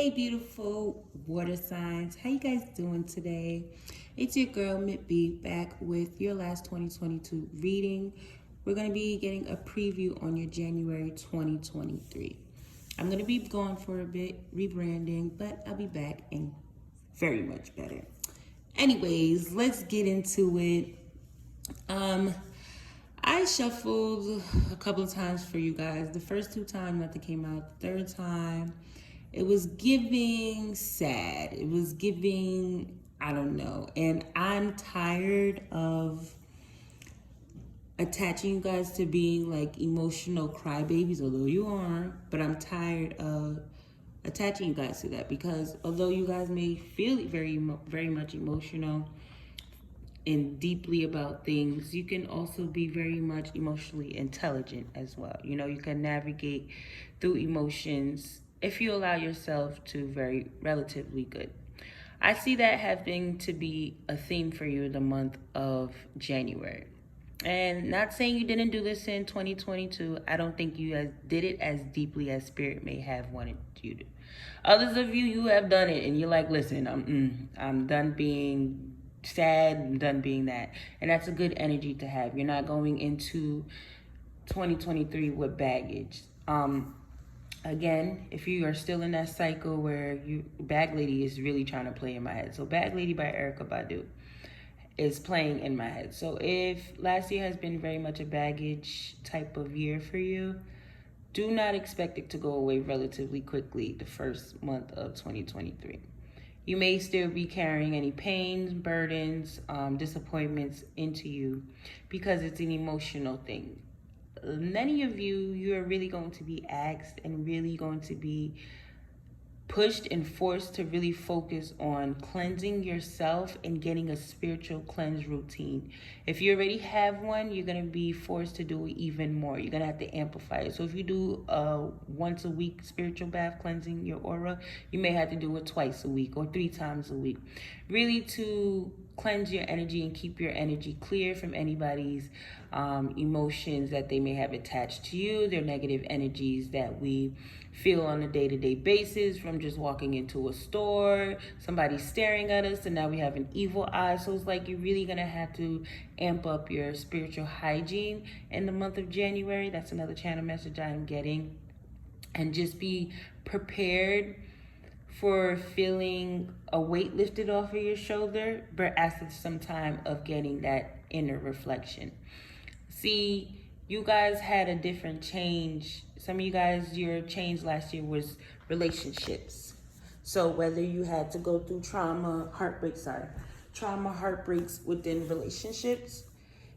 Hey beautiful water signs, how you guys doing today? It's your girl Mitt Bee back with your last 2022 reading. We're going to be getting a preview on your January 2023. I'm going to be gone for a bit, rebranding, but I'll be back and very much better. Anyways, let's get into it. I shuffled a couple of times for you guys. The first two times nothing came out. The third time, it was giving sad. It was giving, I don't know. And I'm tired of attaching you guys to being like emotional crybabies, although you are. But I'm tired of attaching you guys to that because although you guys may feel very much emotional and deeply about things, you can also be very much emotionally intelligent as well. You know, you can navigate through emotions if you allow yourself to very relatively good. I see that having to be a theme for you in the month of January. And not saying you didn't do this in 2022. I don't think you guys did it as deeply as Spirit may have wanted you to. Others of you, you have done it and you're like, listen, I'm done being sad, I'm done being that. And that's a good energy to have. You're not going into 2023 with baggage. Again, if you are still in that cycle where Bag Lady is really trying to play in my head. So Bag Lady by Erykah Badu is playing in my head. So if last year has been very much a baggage type of year for you, do not expect it to go away relatively quickly the first month of 2023. You may still be carrying any pains, burdens, disappointments into you because it's an emotional thing. Many of you are really going to be asked and really going to be pushed and forced to really focus on cleansing yourself and getting a spiritual cleanse routine. If you already have one, you're going to be forced to do it even more. You're going to have to amplify it. So if you do a once a week spiritual bath cleansing your aura, you may have to do it twice a week or 3 times a week. Really to cleanse your energy and keep your energy clear from anybody's emotions that they may have attached to you, their negative energies that we feel on a day-to-day basis from just walking into a store, somebody staring at us, and now we have an evil eye. So it's like you're really gonna have to amp up your spiritual hygiene in the month of January. That's another channel message I am getting. And just be prepared for feeling a weight lifted off of your shoulder, but after some time of getting that inner reflection. See, you guys had a different change. Some of you guys, your change last year was relationships. So whether you had to go through heartbreaks within relationships,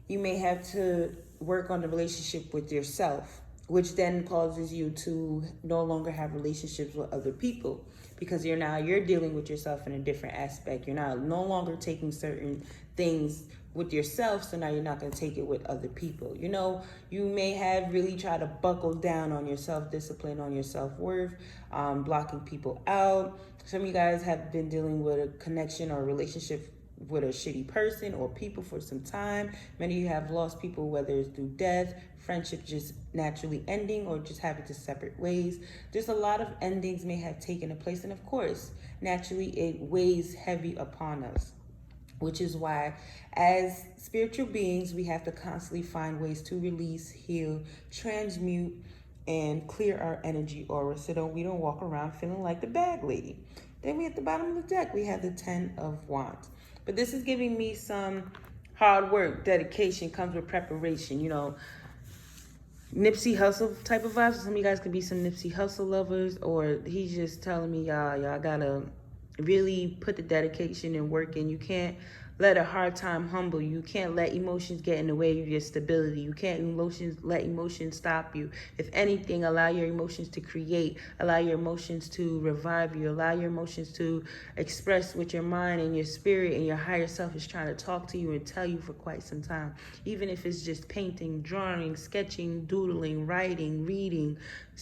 you may have to work on the relationship with yourself, which then causes you to no longer have relationships with other people because you're dealing with yourself in a different aspect. You're no longer taking certain things with yourself, so now you're not going to take it with other people. You know, you may have really tried to buckle down on your self-discipline, on your self-worth, blocking people out. Some of you guys have been dealing with a connection or a relationship with a shitty person or people for some time. Many of you have lost people, whether it's through death, friendship just naturally ending, or just having to separate ways. Just a lot of endings may have taken place, and of course, naturally it weighs heavy upon us, which is why as spiritual beings, we have to constantly find ways to release, heal, transmute, and clear our energy aura so we don't walk around feeling like the Bag Lady. Then we at the bottom of the deck, we have the 10 of Wands. But this is giving me some hard work. Dedication comes with preparation. You know, Nipsey Hussle type of vibes. Some of you guys could be some Nipsey Hussle lovers, or he's just telling me, y'all gotta really put the dedication and work in. You can't let a hard time humble you. You can't let emotions get in the way of your stability. You can't let emotions stop you. If anything, allow your emotions to create. Allow your emotions to revive you. Allow your emotions to express what your mind and your spirit and your higher self is trying to talk to you and tell you for quite some time. Even if it's just painting, drawing, sketching, doodling, writing, reading,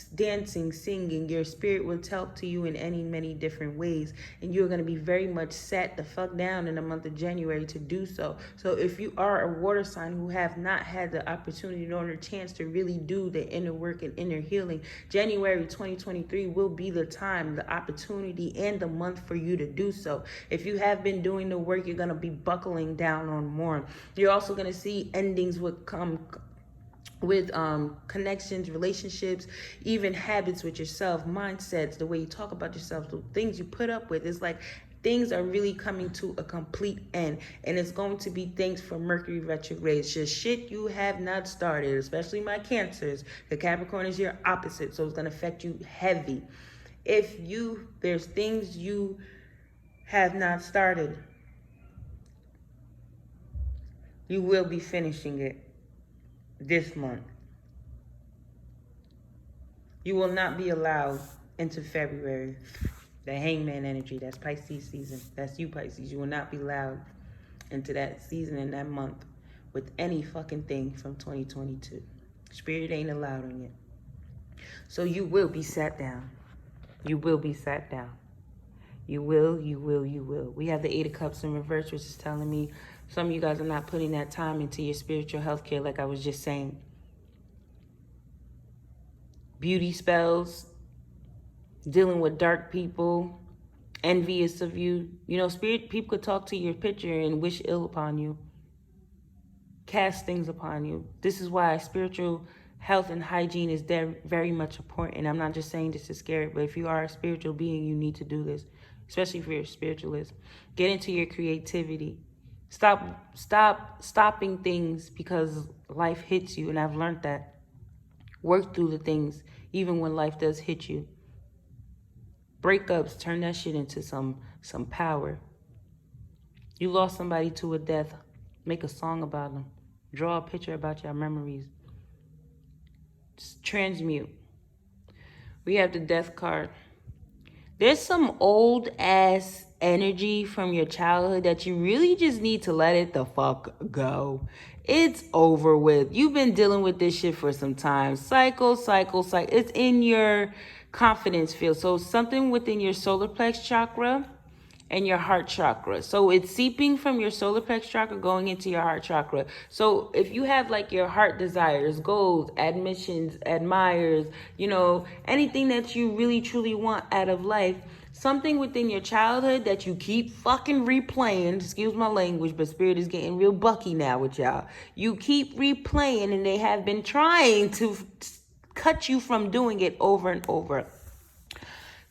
dancing, singing. Your spirit will talk to you in many different ways, and you're going to be very much sat the fuck down in the month of January to do so. So if you are a water sign who have not had the opportunity nor the chance to really do the inner work and inner healing, January 2023 will be the time, the opportunity, and the month for you to do so. If you have been doing the work, you're going to be buckling down on more. You're also going to see endings with connections, relationships, even habits with yourself, mindsets, the way you talk about yourself, the things you put up with. It's like things are really coming to a complete end, and it's going to be thanks for Mercury retrograde. It's just shit you have not started, especially my Cancers. The Capricorn is your opposite, so it's going to affect you heavy. If there's things you have not started, you will be finishing it this month. You will not be allowed into February. The hangman energy, that's Pisces season. That's you, Pisces. You will not be allowed into that season and that month with any fucking thing from 2022. Spirit ain't allowing it. So you will be sat down. You will be sat down. You will. We have the 8 of Cups in reverse, which is telling me some of you guys are not putting that time into your spiritual health care, like I was just saying. Beauty spells, dealing with dark people, envious of you. You know, spirit people could talk to your picture and wish ill upon you, cast things upon you. This is why spiritual health and hygiene is very much important. I'm not just saying this to scare it, but if you are a spiritual being, you need to do this, especially if you're a spiritualist. Get into your creativity. Stop stopping things because life hits you, and I've learned that. Work through the things, even when life does hit you. Breakups, turn that shit into some power. You lost somebody to a death, make a song about them. Draw a picture about your memories. Just transmute. We have the Death card. There's some old ass energy from your childhood that you really just need to let it the fuck go. It's over with. You've been dealing with this shit for some time. Cycle. It's in your confidence field. So something within your solar plex chakra and your heart chakra. So it's seeping from your solar plex chakra going into your heart chakra. So if you have like your heart desires, goals, admissions, admires, you know, anything that you really truly want out of life, something within your childhood that you keep fucking replaying, excuse my language, but spirit is getting real bucky now with y'all. You keep replaying, and they have been trying to cut you from doing it over and over.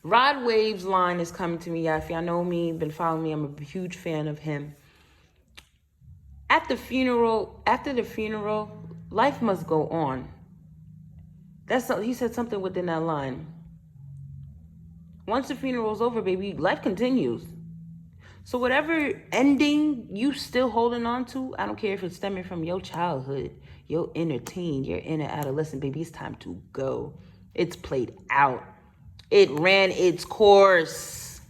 Rod Wave's line is coming to me. If y'all know me, been following me, I'm a huge fan of him. After the funeral, life must go on. He said something within that line. Once the funeral's over, baby, life continues. So whatever ending you still holding on to, I don't care if it's stemming from your childhood, your inner teen, your inner adolescent, baby, it's time to go. It's played out. It ran its course.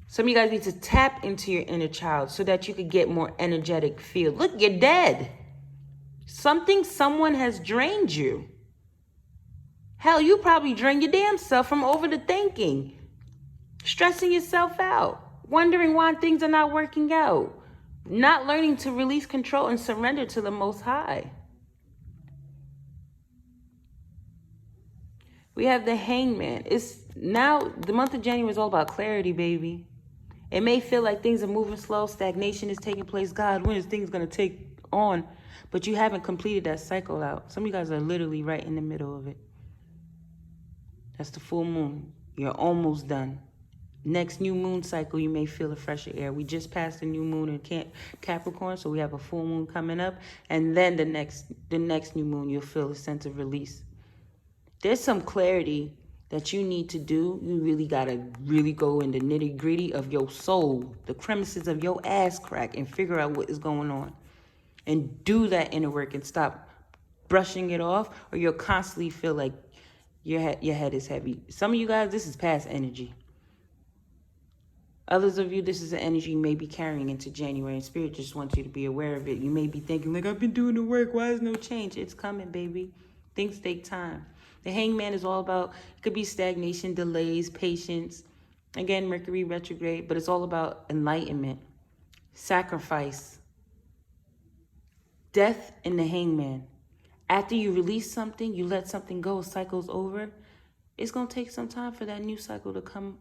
Some of you guys need to tap into your inner child so that you could get more energetic feel. Look, you're dead. Someone has drained you. Hell, you probably drained your damn self from over the thinking. Stressing yourself out. Wondering why things are not working out. Not learning to release control and surrender to the Most High. We have the Hangman. It's now, the month of January is all about clarity, baby. It may feel like things are moving slow, stagnation is taking place. God, when is things going to take on? But you haven't completed that cycle out. Some of you guys are literally right in the middle of it. That's the full moon. You're almost done. Next new moon cycle, you may feel a fresher air. We just passed the new moon in Capricorn, so we have a full moon coming up. And then the next new moon, you'll feel a sense of release. There's some clarity that you need to do. You really got to really go in the nitty gritty of your soul, the crevices of your ass crack, and figure out what is going on. And do that inner work and stop brushing it off, or you'll constantly feel like your head is heavy. Some of you guys, this is past energy. Others of you, this is an energy you may be carrying into January, and Spirit just wants you to be aware of it. You may be thinking, like, I've been doing the work. Why is no change? It's coming, baby. Things take time. The hangman is all about, it could be stagnation, delays, patience. Again, Mercury retrograde, but it's all about enlightenment, sacrifice, death in the hangman. After you release something, you let something go, cycle's over, it's going to take some time for that new cycle to come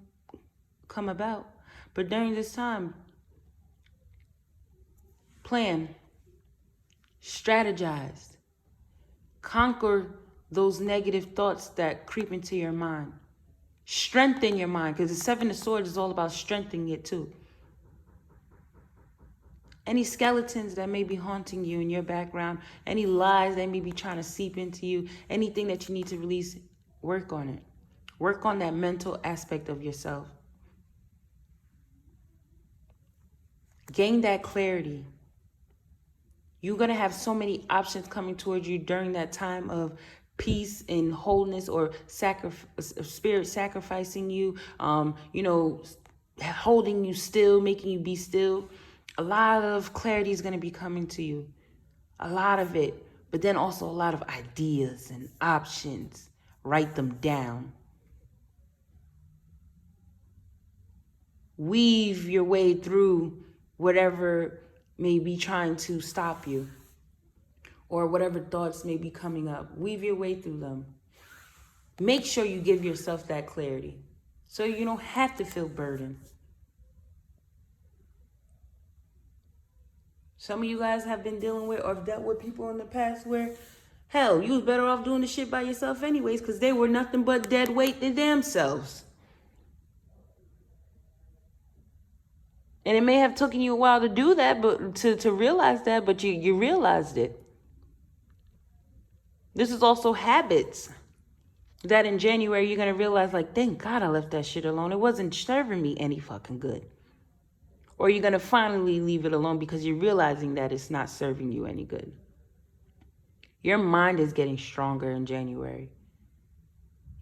about. But during this time, plan, strategize, conquer those negative thoughts that creep into your mind. Strengthen your mind, because the Seven of Swords is all about strengthening it too. Any skeletons that may be haunting you in your background, any lies that may be trying to seep into you, anything that you need to release, work on it. Work on that mental aspect of yourself. Gain that clarity. You're going to have so many options coming towards you during that time of peace and wholeness, or spirit sacrificing you, holding you still, making you be still. A lot of clarity is going to be coming to you. A lot of it. But then also a lot of ideas and options. Write them down. Weave your way through whatever may be trying to stop you, or whatever thoughts may be coming up. Weave your way through them. Make sure you give yourself that clarity so you don't have to feel burdened. Some of you guys have been dealing with or dealt with people in the past where, hell, you was better off doing the shit by yourself anyways, because they were nothing but dead weight in themselves. And it may have taken you a while to do that, but to realize that, but you realized it. This is also habits that in January you're going to realize, like, thank God I left that shit alone. It wasn't serving me any fucking good. Or you're going to finally leave it alone because you're realizing that it's not serving you any good. Your mind is getting stronger in January.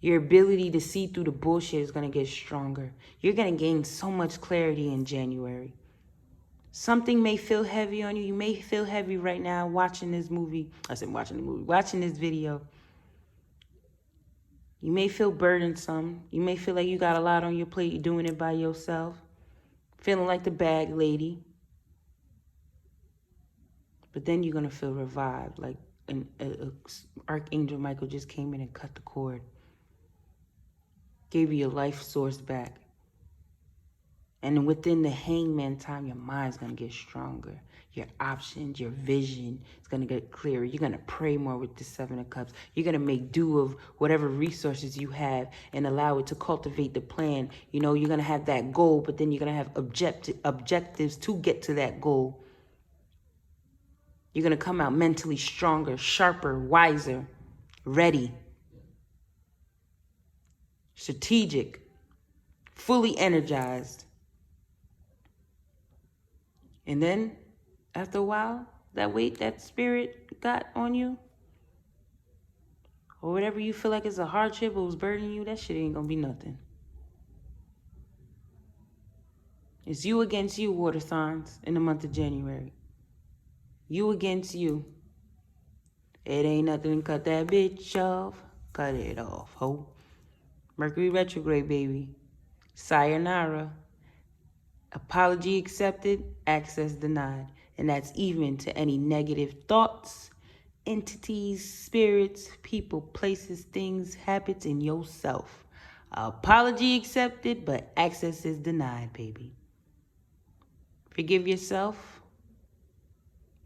Your ability to see through the bullshit is going to get stronger. You're going to gain so much clarity in January. Something may feel heavy on you. You may feel heavy right now watching this movie. Watching this video. You may feel burdensome. You may feel like you got a lot on your plate. You're doing it by yourself. Feeling like the bag lady. But then you're going to feel revived. Like Archangel Michael just came in and cut the cord. Gave you your life source back. And within the hangman time, your mind's going to get stronger. Your options, your vision is going to get clearer. You're going to pray more with the Seven of Cups. You're going to make do of whatever resources you have and allow it to cultivate the plan. You know, you're going to have that goal, but then you're going to have objectives to get to that goal. You're going to come out mentally stronger, sharper, wiser, ready, strategic, fully energized. And then, after a while, that weight that spirit got on you, or whatever you feel like is a hardship or was burdening you, that shit ain't gonna be nothing. It's you against you, water signs, in the month of January. You against you. It ain't nothing, cut that bitch off. Cut it off, ho. Mercury retrograde, baby. Sayonara. Apology accepted, access denied. And that's even to any negative thoughts, entities, spirits, people, places, things, habits in yourself. Apology accepted, but access is denied, baby. Forgive yourself.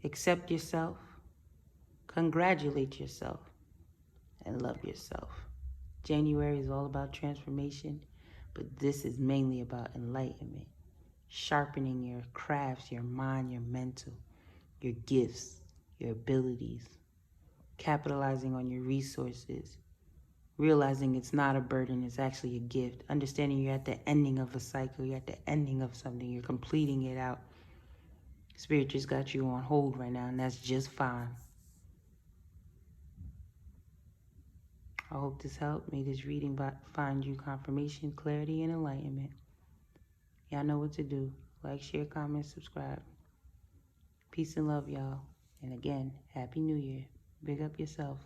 Accept yourself. Congratulate yourself. And love yourself. January is all about transformation, but this is mainly about enlightenment. Sharpening your crafts, your mind, your mental, your gifts, your abilities, capitalizing on your resources, realizing it's not a burden, it's actually a gift, understanding you're at the ending of a cycle, you're at the ending of something, you're completing it out. Spirit just got you on hold right now, and that's just fine. I hope this helped. May this reading find you confirmation, clarity, and enlightenment. Y'all know what to do. Like, share, comment, subscribe. Peace and love, y'all. And again, Happy New Year. Big up yourself.